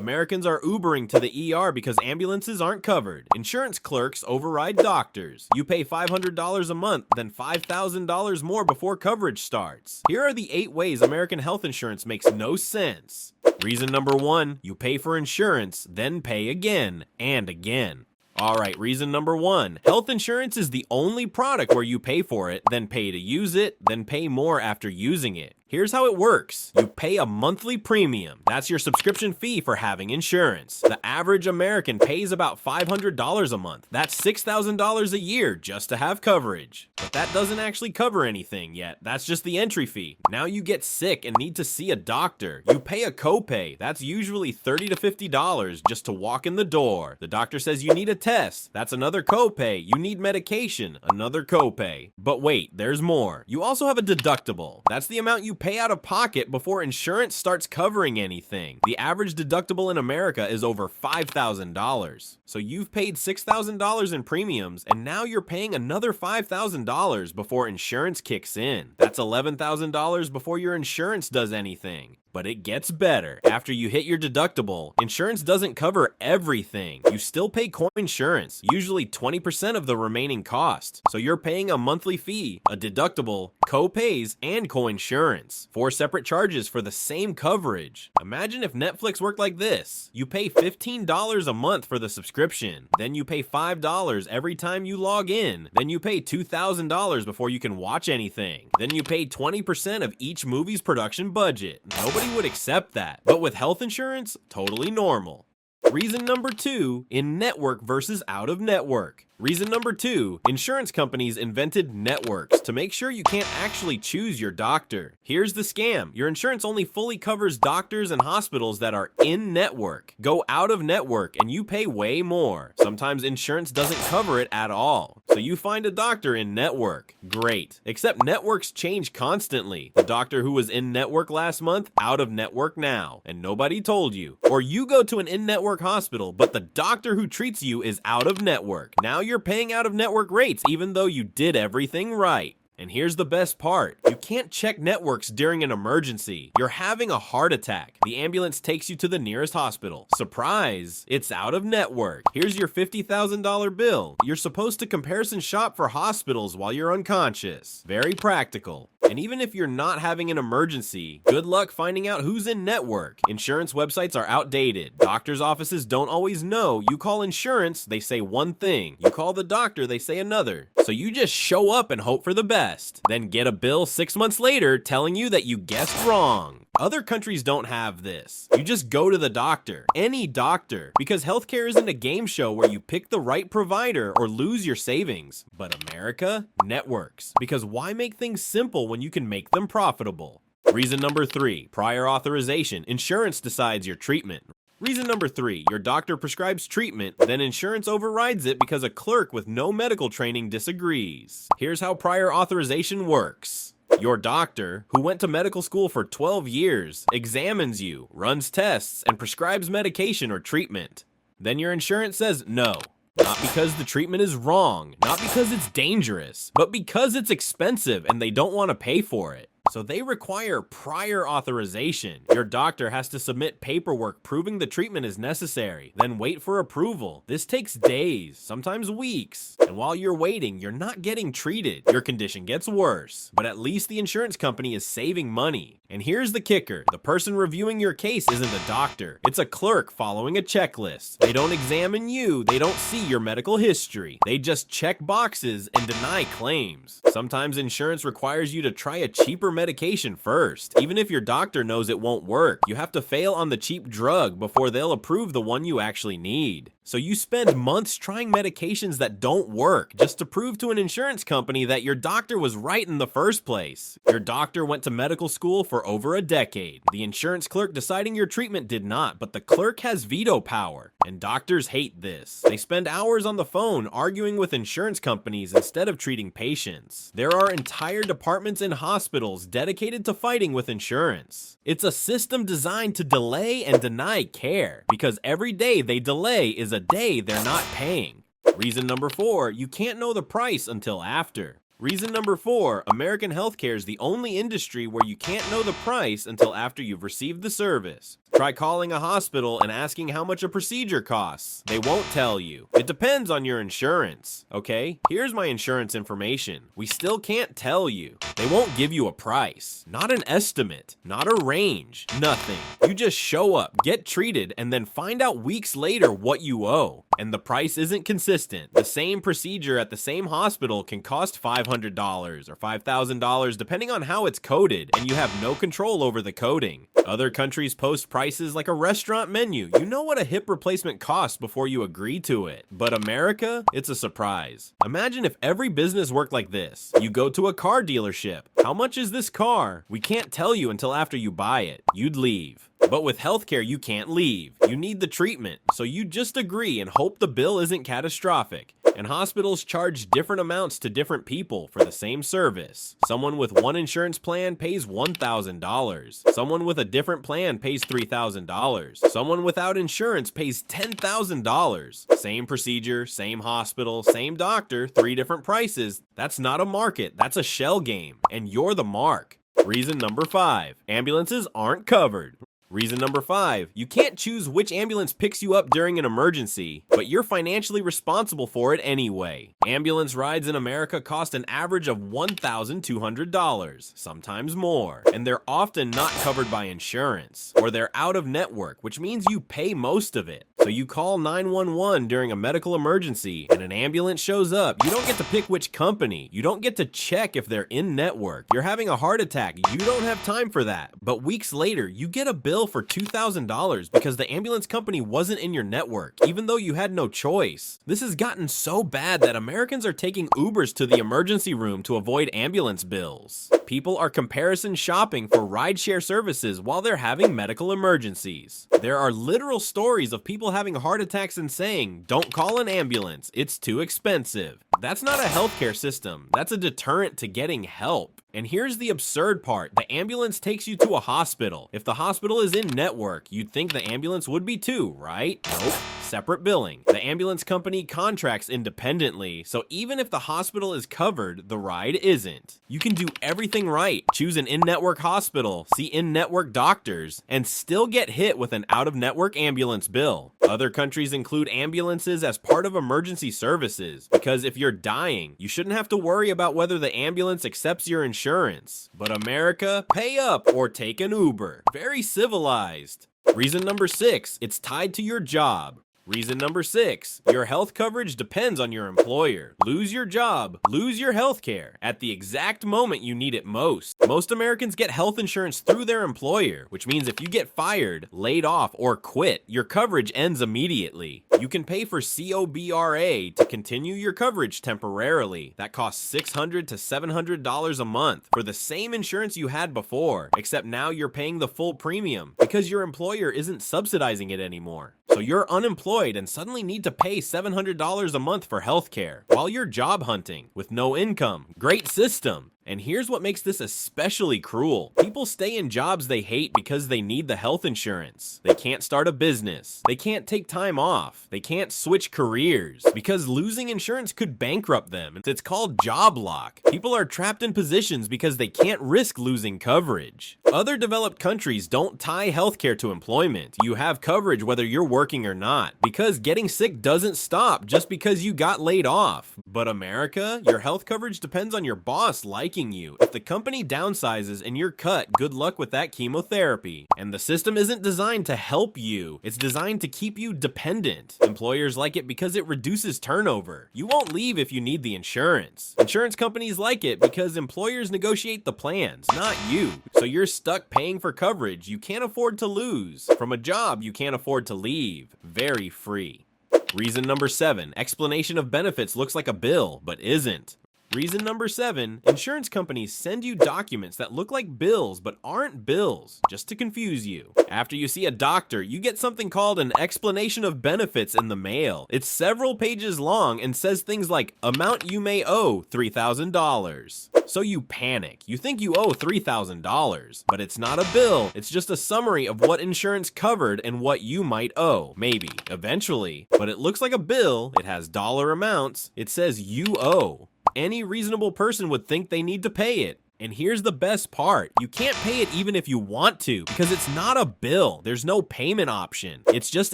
Americans are Ubering to the ER because ambulances aren't covered. Insurance clerks override doctors. You pay $500 a month, then $5,000 more before coverage starts. Here are the 8 ways American health insurance makes no sense. Reason number 1, you pay for insurance, then pay again and again. Alright, reason number 1, health insurance is the only product where you pay for it, then pay to use it, then pay more after using it. Here's how it works. You pay a monthly premium. That's your subscription fee for having insurance. The average American pays about $500 a month. That's $6,000 a year just to have coverage. But that doesn't actually cover anything yet. That's just the entry fee. Now you get sick and need to see a doctor. You pay a copay. That's usually $30 to $50 just to walk in the door. The doctor says you need a test. That's another copay. You need medication. Another copay. But wait, there's more. You also have a deductible. That's the amount you pay out of pocket before insurance starts covering anything. The average deductible in America is over $5,000. So you've paid $6,000 in premiums, and now you're paying another $5,000 before insurance kicks in. That's $11,000 before your insurance does anything. But it gets better. After you hit your deductible, insurance doesn't cover everything. You still pay co-insurance, usually 20% of the remaining cost. So you're paying a monthly fee, a deductible, co-pays, and co-insurance. 4 separate charges for the same coverage. Imagine if Netflix worked like this. You pay $15 a month for the subscription. Then you pay $5 every time you log in. Then you pay $2,000 before you can watch anything. Then you pay 20% of each movie's production budget. Nobody would accept that. But with health insurance, totally normal. Reason number 2, in-network versus out-of-network. Reason number 2, insurance companies invented networks to make sure you can't actually choose your doctor. Here's the scam. Your insurance only fully covers doctors and hospitals that are in-network. Go out-of-network and you pay way more. Sometimes insurance doesn't cover it at all. So you find a doctor in-network. Great. Except networks change constantly. The doctor who was in-network last month, out-of-network now. And nobody told you. Or you go to an in-network hospital, but the doctor who treats you is out-of-network. Now you're paying out-of-network rates even though you did everything right. And here's the best part. You can't check networks during an emergency. You're having a heart attack. The ambulance takes you to the nearest hospital. Surprise! It's out of network. Here's your $50,000 bill. You're supposed to comparison shop for hospitals while you're unconscious. Very practical. And even if you're not having an emergency, good luck finding out who's in network. Insurance websites are outdated. Doctors' offices don't always know. You call insurance, they say one thing. You call the doctor, they say another. So you just show up and hope for the best. Then get a bill 6 months later telling you that you guessed wrong. Other countries don't have this. You just go to the doctor, any doctor, because healthcare isn't a game show where you pick the right provider or lose your savings. But America? Networks. Because why make things simple when you can make them profitable? Reason number 3, prior authorization. Insurance decides your treatment. Reason number 3, your doctor prescribes treatment, then insurance overrides it because a clerk with no medical training disagrees. Here's how prior authorization works. Your doctor, who went to medical school for 12 years, examines you, runs tests, and prescribes medication or treatment. Then your insurance says no. Not because the treatment is wrong, not because it's dangerous, but because it's expensive and they don't want to pay for it. So they require prior authorization. Your doctor has to submit paperwork proving the treatment is necessary, then wait for approval. This takes days, sometimes weeks. And while you're waiting, you're not getting treated. Your condition gets worse. But at least the insurance company is saving money. And here's the kicker. The person reviewing your case isn't a doctor. It's a clerk following a checklist. They don't examine you. They don't see your medical history. They just check boxes and deny claims. Sometimes insurance requires you to try a cheaper medication first. Even if your doctor knows it won't work, you have to fail on the cheap drug before they'll approve the one you actually need. So you spend months trying medications that don't work just to prove to an insurance company that your doctor was right in the first place. Your doctor went to medical school for over a decade. The insurance clerk deciding your treatment did not, but the clerk has veto power. And doctors hate this. They spend hours on the phone arguing with insurance companies instead of treating patients. There are entire departments in hospitals dedicated to fighting with insurance. It's a system designed to delay and deny care, because every day they delay is a day they're not paying. Reason number 4, you can't know the price until after. Reason number 4, American healthcare is the only industry where you can't know the price until after you've received the service. Try calling a hospital and asking how much a procedure costs. They won't tell you. It depends on your insurance. Okay, here's my insurance information. We still can't tell you. They won't give you a price, not an estimate, not a range, nothing. You just show up, get treated, and then find out weeks later what you owe. And the price isn't consistent. The same procedure at the same hospital can cost $500 or $5,000 depending on how it's coded, and you have no control over the coding. Other countries post prices like a restaurant menu. You know what a hip replacement costs before you agree to it. But America, it's a surprise. Imagine if every business worked like this. You go to a car dealership. How much is this car? We can't tell you until after you buy it. You'd leave. But with healthcare, you can't leave. You need the treatment, so you just agree and hope the bill isn't catastrophic. And hospitals charge different amounts to different people for the same service. Someone with one insurance plan pays $1,000. Someone with a different plan pays $3,000. Someone without insurance pays $10,000. Same procedure, same hospital, same doctor, 3 different prices. That's not a market, that's a shell game, and you're the mark. Reason number 5, ambulances aren't covered. Reason number 5, you can't choose which ambulance picks you up during an emergency, but you're financially responsible for it anyway. Ambulance rides in America cost an average of $1,200, sometimes more, and they're often not covered by insurance, or they're out of network, which means you pay most of it. So you call 911 during a medical emergency, and an ambulance shows up. You don't get to pick which company. You don't get to check if they're in network. You're having a heart attack. You don't have time for that. But weeks later, you get a bill for $2,000 because the ambulance company wasn't in your network, even though you had no choice. This has gotten so bad that Americans are taking Ubers to the emergency room to avoid ambulance bills. People are comparison shopping for rideshare services while they're having medical emergencies. There are literal stories of people having heart attacks and saying, "Don't call an ambulance, it's too expensive." That's not a healthcare system. That's a deterrent to getting help. And here's the absurd part. The ambulance takes you to a hospital. If the hospital is in network, you'd think the ambulance would be too, right? Nope. Separate billing. The ambulance company contracts independently, so even if the hospital is covered, the ride isn't. You can do everything right, choose an in-network hospital, see in-network doctors, and still get hit with an out-of-network ambulance bill. Other countries include ambulances as part of emergency services, because if you're dying, you shouldn't have to worry about whether the ambulance accepts your insurance. But America, pay up or take an Uber. Very civilized. Reason number 6, it's tied to your job. Reason number 6, your health coverage depends on your employer. Lose your job, lose your health care at the exact moment you need it most. Most Americans get health insurance through their employer, which means if you get fired, laid off, or quit, your coverage ends immediately. You can pay for COBRA to continue your coverage temporarily. That costs $600 to $700 a month for the same insurance you had before, except now you're paying the full premium because your employer isn't subsidizing it anymore. So you're unemployed and suddenly need to pay $700 a month for healthcare while you're job hunting with no income. Great system. And here's what makes this especially cruel. People stay in jobs they hate because they need the health insurance. They can't start a business. They can't take time off. They can't switch careers because losing insurance could bankrupt them. It's called job lock. People are trapped in positions because they can't risk losing coverage. Other developed countries don't tie healthcare to employment. You have coverage whether you're working or not because getting sick doesn't stop just because you got laid off. But America, your health coverage depends on your boss liking you. If the company downsizes and you're cut, good luck with that chemotherapy. And the system isn't designed to help you. It's designed to keep you dependent. Employers like it because it reduces turnover. You won't leave if you need the insurance. Insurance companies like it because employers negotiate the plans, not you. So you're stuck paying for coverage you can't afford to lose from a job you can't afford to leave. Very free. Reason number 7, explanation of benefits looks like a bill, but isn't. Reason number 7, insurance companies send you documents that look like bills but aren't bills, just to confuse you. After you see a doctor, you get something called an explanation of benefits in the mail. It's several pages long and says things like, amount you may owe, $3,000. So you panic. You think you owe $3,000, but it's not a bill. It's just a summary of what insurance covered and what you might owe, maybe, eventually. But it looks like a bill. It has dollar amounts. It says you owe. any reasonable person would think they need to pay it. And here's the best part. You can't pay it even if you want to, because it's not a bill. There's no payment option. It's just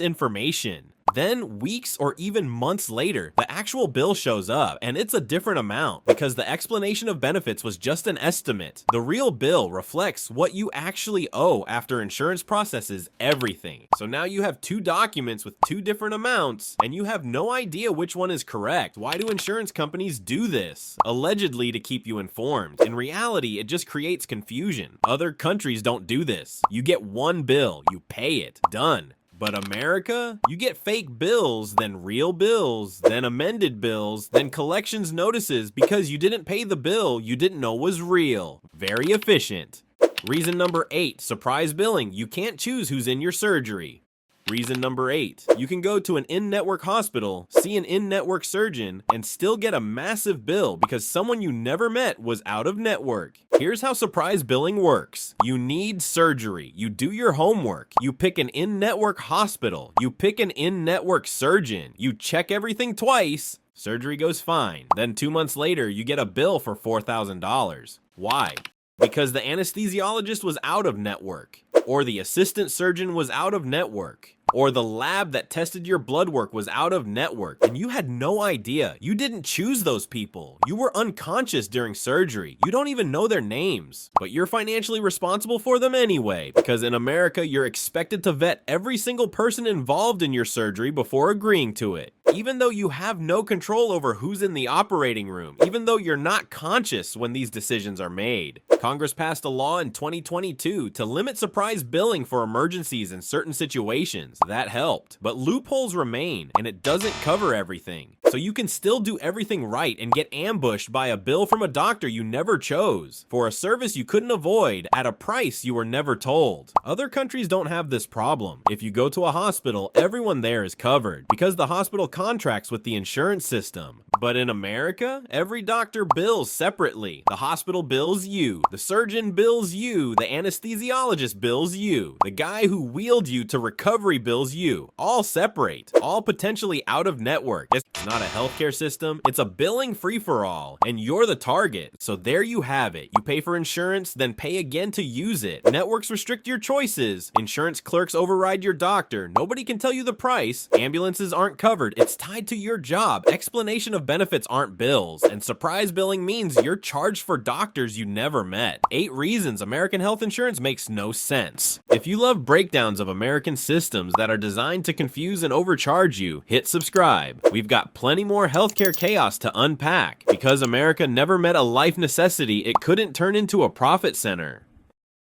information. Then, weeks or even months later, the actual bill shows up, and it's a different amount because the explanation of benefits was just an estimate. The real bill reflects what you actually owe after insurance processes everything. So now you have two documents with two different amounts, and you have no idea which one is correct. Why do insurance companies do this? Allegedly to keep you informed. In reality, it just creates confusion. Other countries don't do this. You get one bill, you pay it, done. But America? You get fake bills, then real bills, then amended bills, then collections notices because you didn't pay the bill you didn't know was real. Very efficient. Reason number 8, surprise billing. You can't choose who's in your surgery. Reason number 8, you can go to an in-network hospital, see an in-network surgeon, and still get a massive bill because someone you never met was out of network. Here's how surprise billing works. You need surgery. You do your homework. You pick an in-network hospital. You pick an in-network surgeon. You check everything twice. Surgery goes fine. Then 2 months later, you get a bill for $4,000. Why? Because the anesthesiologist was out of network, or the assistant surgeon was out of network, or the lab that tested your blood work was out of network, and you had no idea. You didn't choose those people. You were unconscious during surgery. You don't even know their names, but you're financially responsible for them anyway, because in America, you're expected to vet every single person involved in your surgery before agreeing to it. Even though you have no control over who's in the operating room, even though you're not conscious when these decisions are made. Congress passed a law in 2022 to limit surprise billing for emergencies in certain situations. That helped, but loopholes remain, and it doesn't cover everything. So you can still do everything right and get ambushed by a bill from a doctor you never chose, for a service you couldn't avoid, at a price you were never told. Other countries don't have this problem. If you go to a hospital, everyone there is covered, because the hospital contracts with the insurance system. But in America, every doctor bills separately. The hospital bills you, the surgeon bills you, the anesthesiologist bills you, the guy who wheeled you to recovery bills you. All separate, all potentially out of network. It's not a healthcare system, it's a billing free-for-all, and you're the target. So there you have it. You pay for insurance, then pay again to use it. Networks restrict your choices. Insurance clerks override your doctor. Nobody can tell you the price. Ambulances aren't covered. It's tied to your job. Explanation of benefits aren't bills. And surprise billing means you're charged for doctors you never met. 8 reasons American health insurance makes no sense. If you love breakdowns of American systems that are designed to confuse and overcharge you, hit subscribe. We've got plenty more healthcare chaos to unpack. Because America never met a life necessity, it couldn't turn into a profit center.